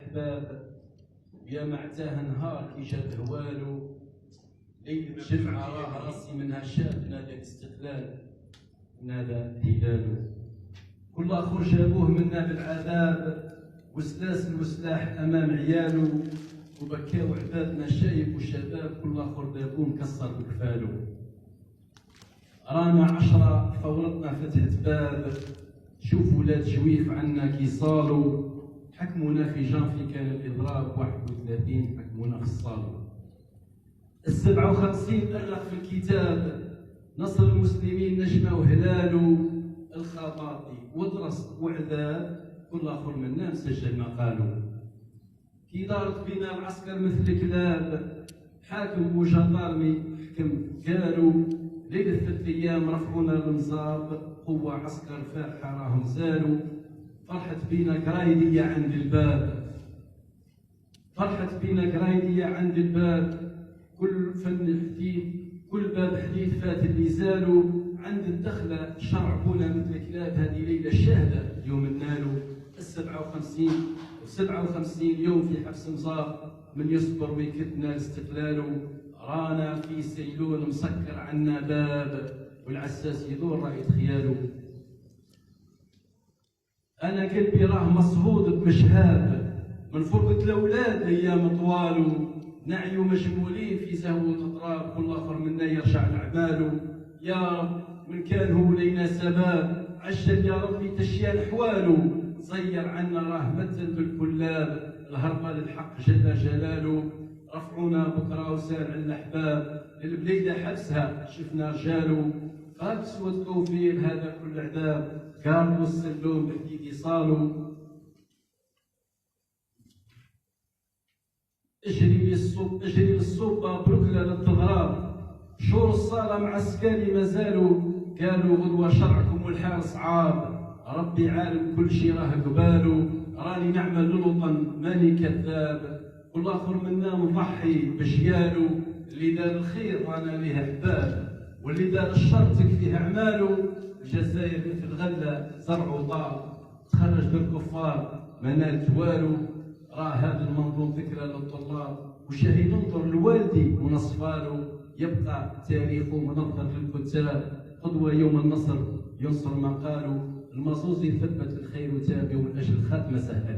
الباب يا معتاه نهار كي جات هوالو، ليلة جمعة راه راسي منها شاب نادى الاستقلال نادى هلالو. كل اخر جابوه منا بالعذاب وسلاسل وسلاح امام عيالو، وبكاو عبادنا شايب وشباب كل اخر دابو مكسر بكفالو. رانا 10 فورتنا فتحت باب، شوف ولاد جويف عنا كي صالوا، حكمونا في جانفي كان الاضراب 31 حكمونا في الصالو. 57 ألق في الكتاب نصر المسلمين نجمة وهلالو، الخطاطي ودرس وعذاب كل اخر منا مسجل مقالو. كي دارت بينا العسكر مثل كلاب، حاكم وجدارمي حكم قالوا، ليلة 3 أيام رفعونا المزاب، قوة عسكر فاحة راهم زالوا. فرحت بينا قرايدية عند الباب، فرحت بينا قرايدية عند الباب، كل فن حديث كل باب حديث فات اللي زالوا. عند الدخلة شرعبونا مثل كلاب، هذه ليلة شاهدة اليوم نالوا. 57 يوم في حبس مزار، من يصبر ويكتنا الاستقلال. رانا في سيلون مسكر عنا باب، والعساس يدور راه يتخيالو. انا قلبي راه مصهود بمشهاب، من فرقة الاولاد ايام طوالو. نعيو مجمولين في زهوة اطراب، كل اخر منا يرجع لعمالو. يا رب من كان هو لينا سباب، عجل يا ربي تشيان احوالو. صير عنا راه مثل بالكلاب، الهربة للحق جل جلاله. رفعونا بكره وسال على الاحباب، البليده حبسها شفنا رجالو. قاكس والتوفير هذا كل عذاب، كان والسلوم بحديد صالو. اجري للصوبة بركلة للتضراب، شور الصالة مع السكاني مازالوا. قالوا غدوة شرعكم والحال صعاب، ربي عالم كل شي راه قبالو. راني نعمل للوطن ماني كذاب، كل اخر منا مضحي بشيالو. اللي دار الخير رانا ليه احباب، واللي دار الشر تكفيه اعمالو. الجزائر مثل غله زرع وطال، تخرج بالكفار ما نالت والو. راه هذا المنظوم ذكرى للطلاب، وشاهد انظر لوالدي ونصفالو. يبقى تاريخه منظر للكتاب، قدوه يوم النصر ينصر ما قالوا. المصوصي ثبت الخير وتابه، ومن اجل خاتمه سهل